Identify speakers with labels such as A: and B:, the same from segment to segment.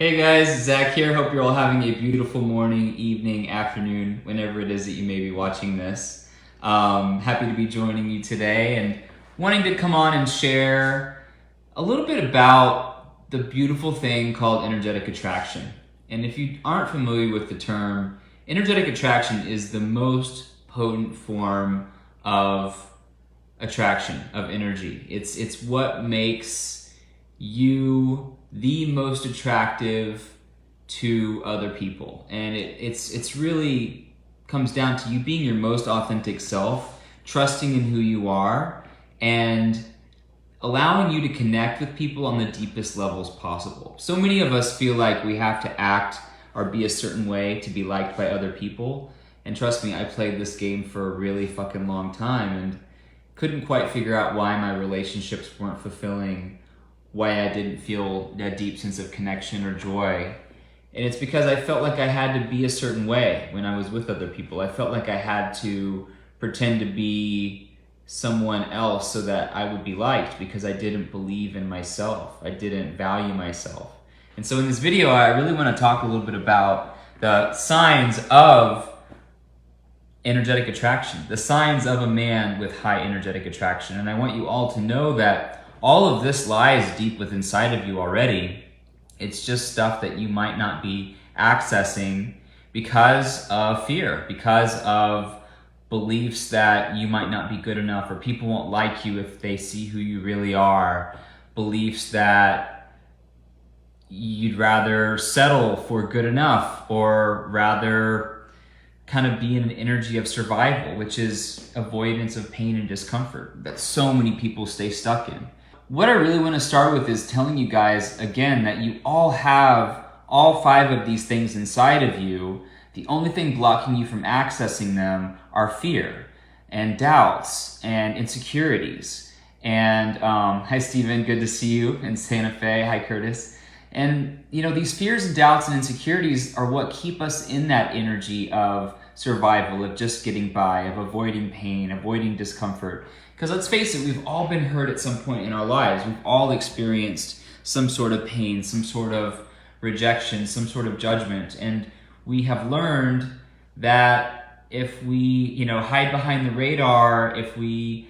A: Hey guys, Zach here. Hope you're all having a beautiful morning, evening, afternoon, whenever it is that you may be watching this. Happy to be joining you today and wanting to come on and share a little bit about the beautiful thing called energetic attraction. And if you aren't familiar with the term, energetic attraction is the most potent form of attraction, of energy. It's what makes you the most attractive to other people, and it's really comes down to you being your most authentic self, trusting in who you are, and allowing you to connect with people on the deepest levels possible. So many of us feel like we have to act or be a certain way to be liked by other people, and trust me, I played this game for a really fucking long time and couldn't quite figure out why my relationships weren't fulfilling, why I didn't feel that deep sense of connection or joy. And it's because I felt like I had to be a certain way when I was with other people. I felt like I had to pretend to be someone else so that I would be liked, because I didn't believe in myself. I didn't value myself. And so in this video, I really want to talk a little bit about the signs of energetic attraction, the signs of a man with high energetic attraction. And I want you all to know that all of this lies deep within inside of you already. It's just stuff that you might not be accessing because of fear, because of beliefs that you might not be good enough, or people won't like you if they see who you really are, beliefs that you'd rather settle for good enough, or rather kind of be in an energy of survival, which is avoidance of pain and discomfort that so many people stay stuck in. What I really want to start with is telling you guys again that you all have all 5 of these things inside of you. The only thing blocking you from accessing them are fear and doubts and insecurities. And hi Steven, good to see you in Santa Fe. Hi Curtis. And these fears and doubts and insecurities are what keep us in that energy of survival, of just getting by, of avoiding pain, avoiding discomfort. Because let's face it, we've all been hurt at some point in our lives. We've all experienced some sort of pain, some sort of rejection, some sort of judgment. And we have learned that if we, hide behind the radar, if we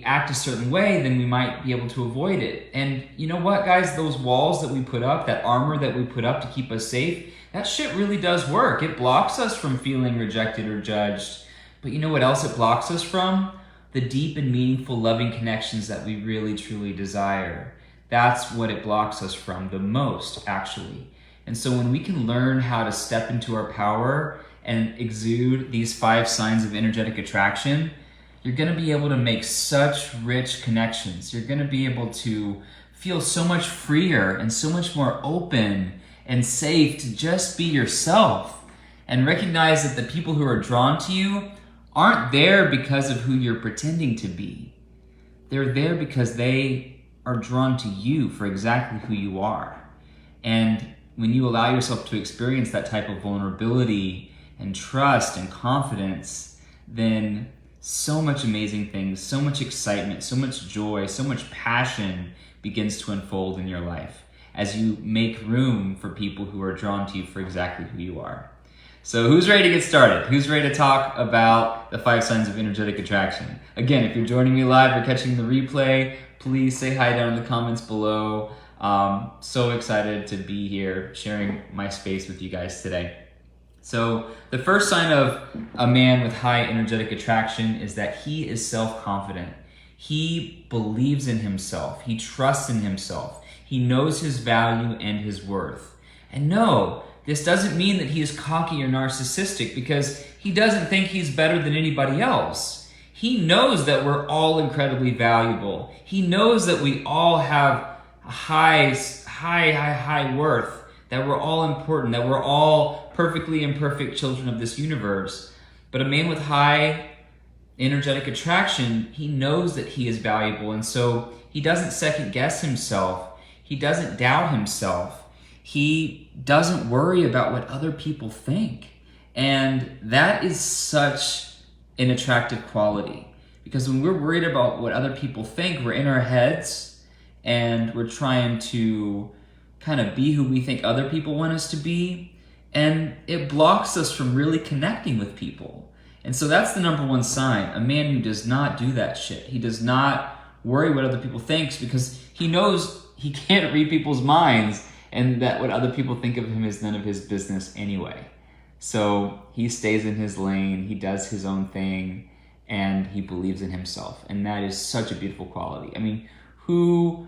A: act a certain way, then we might be able to avoid it. And you know what, guys? Those walls that we put up, that armor that we put up to keep us safe, that shit really does work. It blocks us from feeling rejected or judged. But you know what else it blocks us from? The deep and meaningful loving connections that we really truly desire. That's what it blocks us from the most, actually. And so when we can learn how to step into our power and exude these 5 signs of energetic attraction, you're going to be able to make such rich connections. You're going to be able to feel so much freer and so much more open and safe to just be yourself, and recognize that the people who are drawn to you aren't there because of who you're pretending to be. They're there because they are drawn to you for exactly who you are. And when you allow yourself to experience that type of vulnerability and trust and confidence, then so much amazing things, so much excitement, so much joy, so much passion begins to unfold in your life as you make room for people who are drawn to you for exactly who you are. So who's ready to get started? Who's ready to talk about the 5 signs of energetic attraction? Again, if you're joining me live or catching the replay, please say hi down in the comments below. So excited to be here sharing my space with you guys today. So the first sign of a man with high energetic attraction is that he is self-confident. He believes in himself. He trusts in himself. He knows his value and his worth. And no, this doesn't mean that he is cocky or narcissistic, because he doesn't think he's better than anybody else. He knows that we're all incredibly valuable. He knows that we all have a high worth, that we're all important, that we're all perfectly imperfect children of this universe. But a man with high energetic attraction, he knows that he is valuable, and so he doesn't second guess himself. He doesn't doubt himself. He doesn't worry about what other people think. And that is such an attractive quality, because when we're worried about what other people think, we're in our heads and we're trying to kind of be who we think other people want us to be, and it blocks us from really connecting with people. And so that's the number one sign, a man who does not do that shit. He does not worry what other people think, because he knows he can't read people's minds, and that what other people think of him is none of his business anyway. So he stays in his lane, he does his own thing, and he believes in himself. And that is such a beautiful quality. I mean, who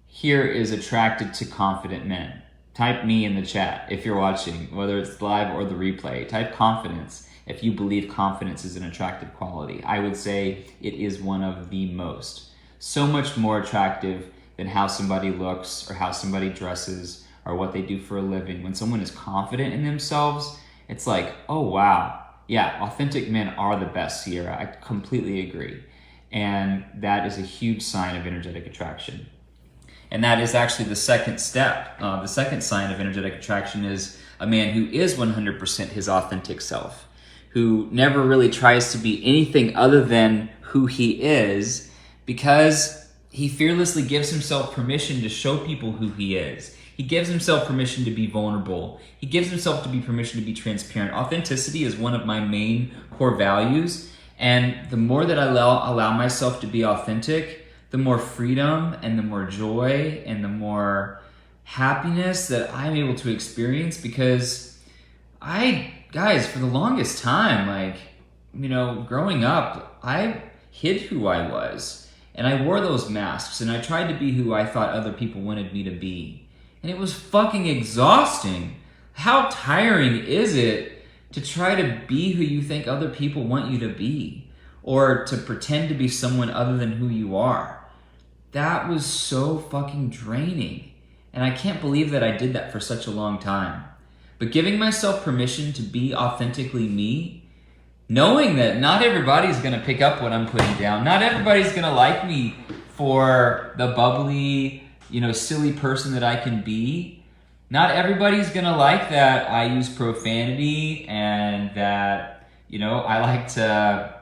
A: here is attracted to confident men? Type me in the chat if you're watching, whether it's live or the replay. Type confidence if you believe confidence is an attractive quality. I would say it is one of the most. So much more attractive than how somebody looks or how somebody dresses or what they do for a living. When someone is confident in themselves, it's like, oh wow, yeah, authentic men are the best, Sierra. I completely agree. And that is a huge sign of energetic attraction. And that is actually the second step. The second sign of energetic attraction is a man who is 100% his authentic self, who never really tries to be anything other than who he is, because he fearlessly gives himself permission to show people who he is. He gives himself permission to be vulnerable. He gives himself permission to be transparent. Authenticity is one of my main core values. And the more that I allow myself to be authentic, the more freedom and the more joy and the more happiness that I'm able to experience. Because guys, for the longest time, growing up, I hid who I was. And I wore those masks and I tried to be who I thought other people wanted me to be. And it was fucking exhausting. How tiring is it to try to be who you think other people want you to be, or to pretend to be someone other than who you are? That was so fucking draining. And I can't believe that I did that for such a long time. But giving myself permission to be authentically me, knowing that not everybody's gonna pick up what I'm putting down, not everybody's gonna like me for the bubbly, silly person that I can be. Not everybody's gonna like that I use profanity and that, I like to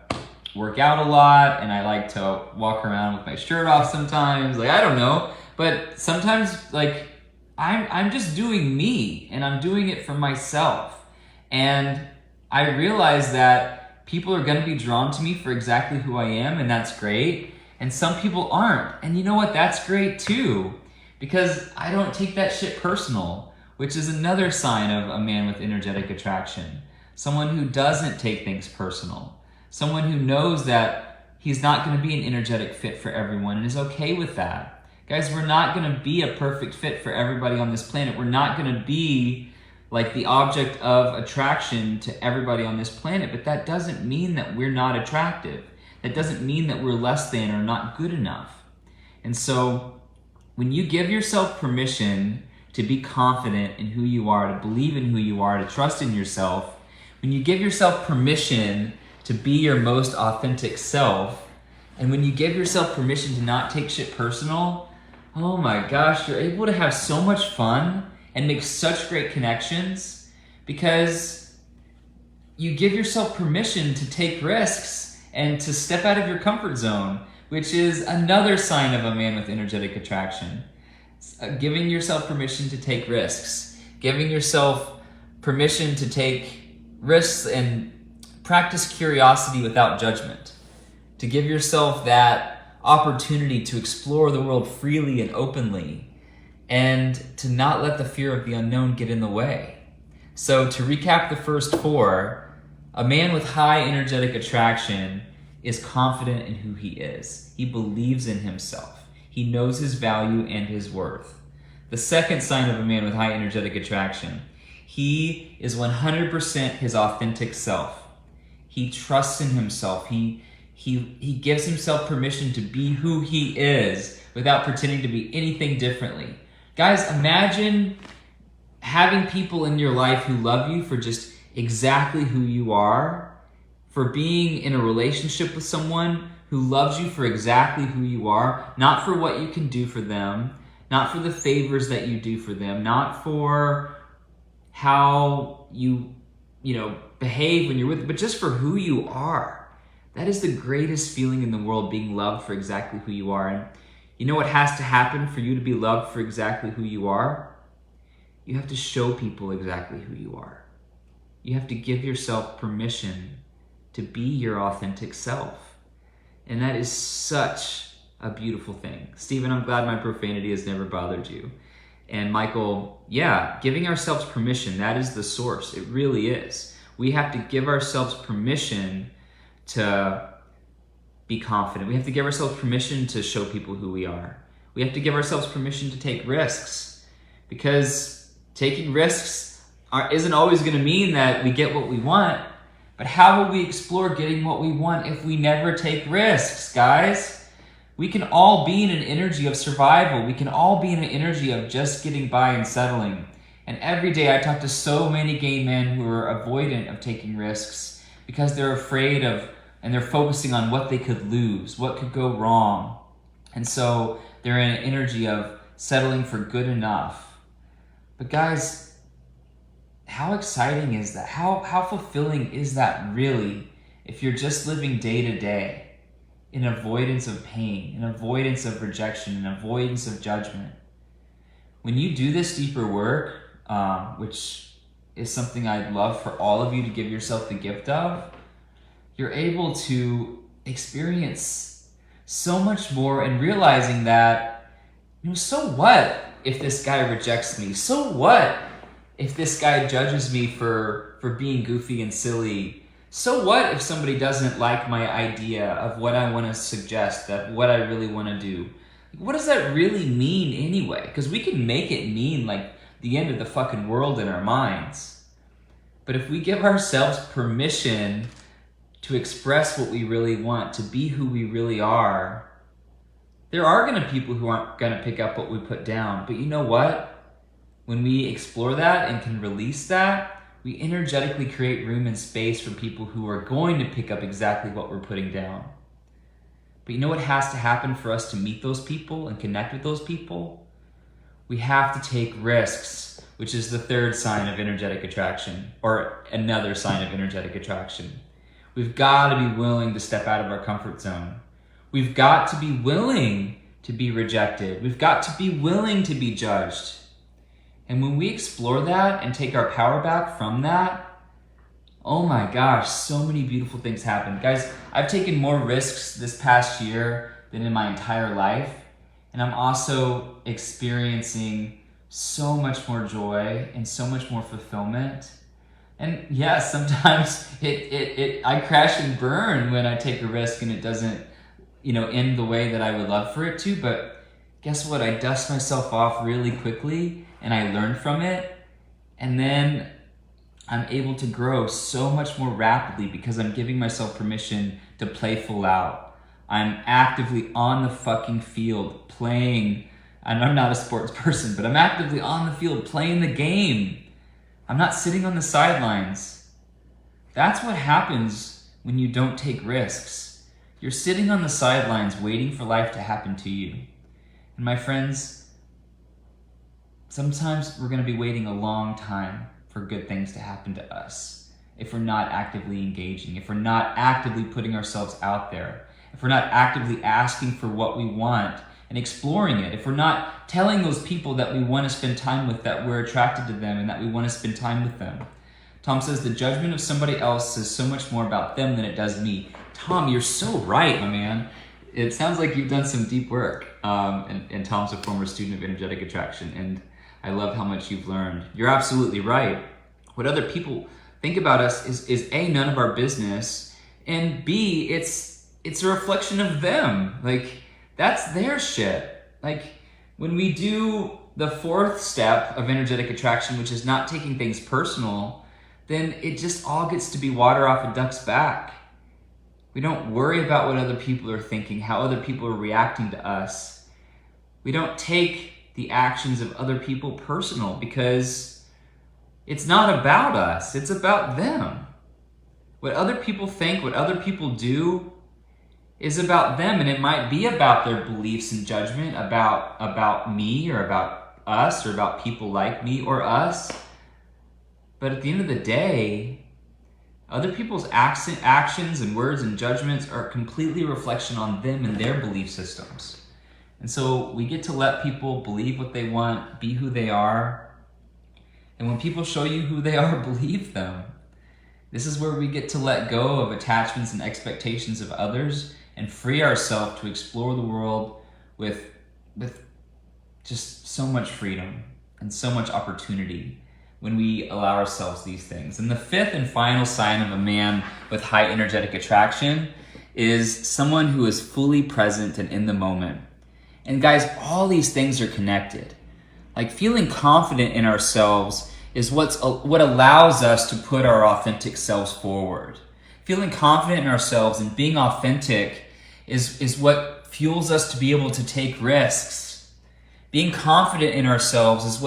A: work out a lot and I like to walk around with my shirt off sometimes. I don't know. But sometimes, I'm just doing me and I'm doing it for myself. And I realize that people are gonna be drawn to me for exactly who I am, and that's great. And some people aren't. And you know what? That's great too, because I don't take that shit personal, which is another sign of a man with energetic attraction. Someone who doesn't take things personal. Someone who knows that he's not going to be an energetic fit for everyone and is okay with that. Guys, we're not going to be a perfect fit for everybody on this planet. We're not going to be like the object of attraction to everybody on this planet, but that doesn't mean that we're not attractive. That doesn't mean that we're less than or not good enough. And so when you give yourself permission to be confident in who you are, to believe in who you are, to trust in yourself, when you give yourself permission to be your most authentic self, and when you give yourself permission to not take shit personal, oh my gosh, you're able to have so much fun and make such great connections, because you give yourself permission to take risks and to step out of your comfort zone, which is another sign of a man with energetic attraction. Giving yourself permission to take risks, giving yourself permission to take risks and practice curiosity without judgment, to give yourself that opportunity to explore the world freely and openly, and to not let the fear of the unknown get in the way. So to recap the first four, a man with high energetic attraction is confident in who he is. He believes in himself. He knows his value and his worth. The second sign of a man with high energetic attraction, he is 100% his authentic self. He trusts in himself. He gives himself permission to be who he is without pretending to be anything differently. Guys, imagine having people in your life who love you for just exactly who you are, for being in a relationship with someone who loves you for exactly who you are, not for what you can do for them, not for the favors that you do for them, not for how you behave when you're with them, but just for who you are. That is the greatest feeling in the world, being loved for exactly who you are. And you know what has to happen for you to be loved for exactly who you are? you have to show people exactly who you are. You have to give yourself permission to be your authentic self. And that is such a beautiful thing. Stephen, I'm glad my profanity has never bothered you. And Michael, yeah, giving ourselves permission, that is the source. It really is. We have to give ourselves permission to be confident. We have to give ourselves permission to show people who we are. We have to give ourselves permission to take risks, because taking risks isn't always going to mean that we get what we want. But how will we explore getting what we want if we never take risks, guys? We can all be in an energy of survival. We can all be in an energy of just getting by and settling. And every day I talk to so many gay men who are avoidant of taking risks because they're afraid of, and they're focusing on what they could lose, what could go wrong. And so they're in an energy of settling for good enough. But guys, how exciting is that? How fulfilling is that really if you're just living day to day in avoidance of pain, in avoidance of rejection, in avoidance of judgment? When you do this deeper work, which is something I'd love for all of you to give yourself the gift of, you're able to experience so much more, and realizing that, so what if this guy rejects me? So what if this guy judges me for being goofy and silly? So what if somebody doesn't like my idea of what I want to suggest, that what I really want to do? What does that really mean anyway? Because we can make it mean like the end of the fucking world in our minds. But if we give ourselves permission to express what we really want, to be who we really are, there are going to be people who aren't going to pick up what we put down. But you know what? When we explore that and can release that, we energetically create room and space for people who are going to pick up exactly what we're putting down. But you know what has to happen for us to meet those people and connect with those people? We have to take risks, which is the third sign of energetic attraction, or another sign of energetic attraction. We've got to be willing to step out of our comfort zone. We've got to be willing to be rejected. We've got to be willing to be judged. And when we explore that and take our power back from that, oh my gosh, so many beautiful things happen. Guys, I've taken more risks this past year than in my entire life. And I'm also experiencing so much more joy and so much more fulfillment. And yeah, sometimes I crash and burn when I take a risk and it doesn't, end the way that I would love for it to. But guess what? I dust myself off really quickly and I learn from it. And then I'm able to grow so much more rapidly because I'm giving myself permission to play full out. I'm actively on the fucking field playing. And I'm not a sports person, but I'm actively on the field playing the game. I'm not sitting on the sidelines. That's what happens when you don't take risks. You're sitting on the sidelines waiting for life to happen to you. And my friends, sometimes we're going to be waiting a long time for good things to happen to us if we're not actively engaging, if we're not actively putting ourselves out there, if we're not actively asking for what we want and exploring it, if we're not telling those people that we want to spend time with, that we're attracted to them and that we want to spend time with them. Tom says the judgment of somebody else says so much more about them than it does me. Tom, you're so right, my man. It sounds like you've done some deep work. And Tom's a former student of energetic attraction, and I love how much you've learned. You're absolutely right. What other people think about us is A, none of our business, and B, it's a reflection of them. Like, that's their shit. Like, when we do the fourth step of energetic attraction, which is not taking things personal, then it just all gets to be water off a duck's back. We don't worry about what other people are thinking, how other people are reacting to us. We don't take the actions of other people personal because it's not about us, it's about them. What other people think, what other people do is about them, and it might be about their beliefs and judgment about me or about us or about people like me or us. But at the end of the day, other people's actions and words and judgments are completely a reflection on them and their belief systems. And so we get to let people believe what they want, be who they are, And when people show you who they are, believe them. This is where we get to let go of attachments and expectations of others and free ourselves to explore the world with just so much freedom and so much opportunity when we allow ourselves these things. And the fifth and final sign of a man with high energetic attraction is someone who is fully present and in the moment. And guys, all these things are connected. Like feeling confident in ourselves is what allows us to put our authentic selves forward. Feeling confident in ourselves and being authentic is what fuels us to be able to take risks. Being confident in ourselves is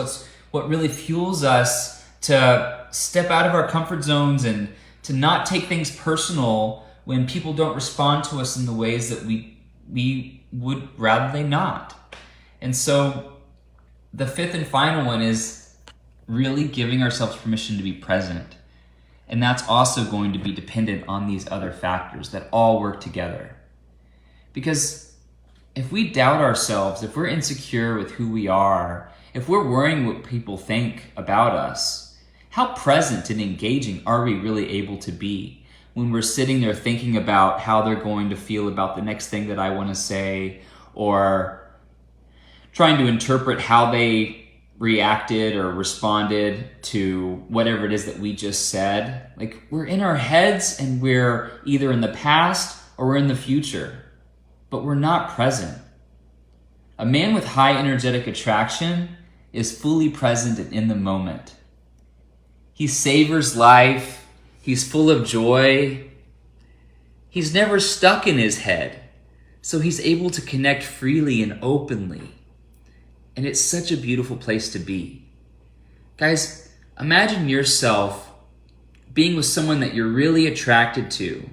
A: what really fuels us to step out of our comfort zones and to not take things personal when people don't respond to us in the ways that we would rather they not. And so the fifth and final one is really giving ourselves permission to be present. And that's also going to be dependent on these other factors that all work together. Because if we doubt ourselves, if we're insecure with who we are, if we're worrying what people think about us, how present and engaging are we really able to be when we're sitting there thinking about how they're going to feel about the next thing that I want to say, or trying to interpret how they reacted or responded to whatever it is that we just said? Like, we're in our heads and we're either in the past or we're in the future, but we're not present. A man with high energetic attraction is fully present and in the moment. He savors life. He's full of joy. He's never stuck in his head, so he's able to connect freely and openly. And it's such a beautiful place to be. Guys, imagine yourself being with someone that you're really attracted to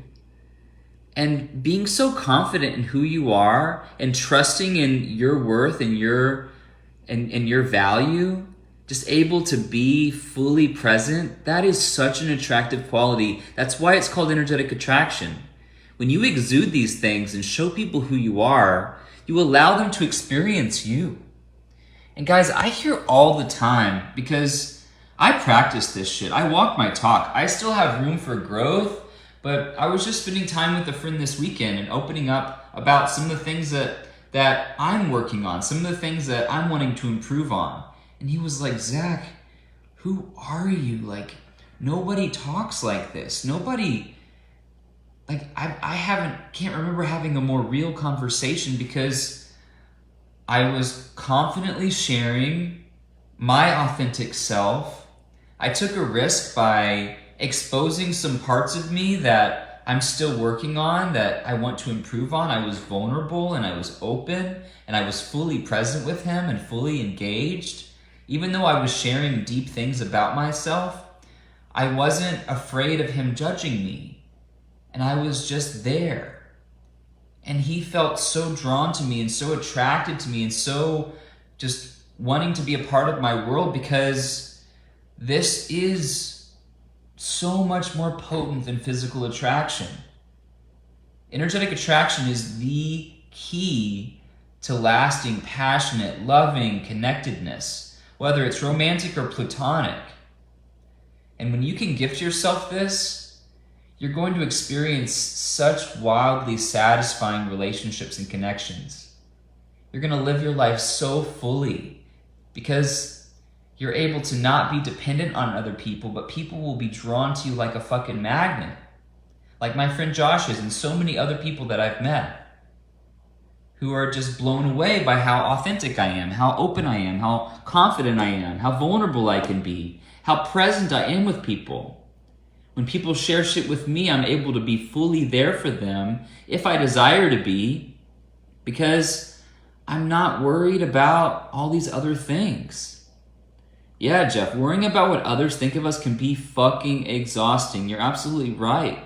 A: and being so confident in who you are and trusting in your worth and your value, just able to be fully present. That is such an attractive quality. That's why it's called energetic attraction. When you exude these things and show people who you are, you allow them to experience you. And guys, I hear all the time, because I practice this shit. I walk my talk. I still have room for growth, but I was just spending time with a friend this weekend and opening up about some of the things that I'm working on, some of the things that I'm wanting to improve on. And he was like, Zach, who are you? Like, nobody talks like this. Nobody, like, can't remember having a more real conversation, because I was confidently sharing my authentic self. I took a risk by exposing some parts of me that I'm still working on, that I want to improve on. I was vulnerable and I was open and I was fully present with him and fully engaged. Even though I was sharing deep things about myself, I wasn't afraid of him judging me. And I was just there. And he felt so drawn to me and so attracted to me and so just wanting to be a part of my world, because this is so much more potent than physical attraction. Energetic attraction is the key to lasting, passionate, loving connectedness, whether it's romantic or platonic. And when you can gift yourself this, you're going to experience such wildly satisfying relationships and connections. You're going to live your life so fully, because you're able to not be dependent on other people, but people will be drawn to you like a fucking magnet. Like my friend Josh is, and so many other people that I've met who are just blown away by how authentic I am, how open I am, how confident I am, how vulnerable I can be, how present I am with people. When people share shit with me, I'm able to be fully there for them if I desire to be, because I'm not worried about all these other things. Yeah, Jeff, worrying about what others think of us can be fucking exhausting. You're absolutely right.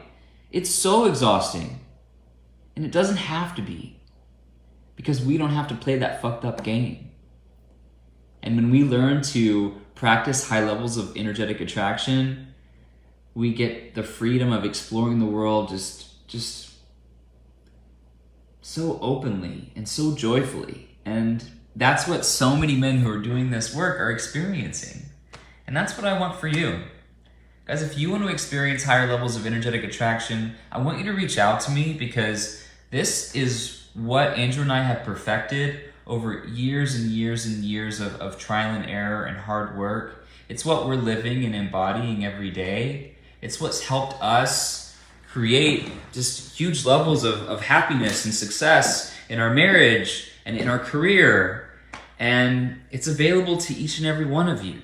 A: It's so exhausting. And it doesn't have to be, because we don't have to play that fucked up game. And when we learn to practice high levels of energetic attraction, we get the freedom of exploring the world just so openly and so joyfully. And that's what so many men who are doing this work are experiencing. And that's what I want for you. Guys, if you want to experience higher levels of energetic attraction, I want you to reach out to me, because this is what Andrew and I have perfected over years and years and years of trial and error and hard work. It's what we're living and embodying every day. It's what's helped us create just huge levels of happiness and success in our marriage and in our career. And it's available to each and every one of you.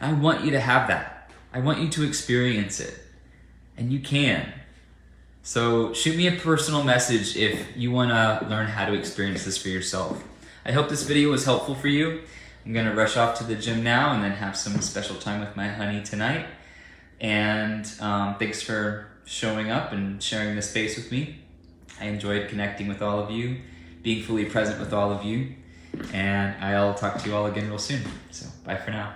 A: I want you to have that. I want you to experience it. And you can. So shoot me a personal message if you want to learn how to experience this for yourself. I hope this video was helpful for you. I'm going to rush off to the gym now and then have some special time with my honey tonight. And thanks for showing up and sharing this space with me. I enjoyed connecting with all of you, being fully present with all of you. And I'll talk to you all again real soon. So bye for now.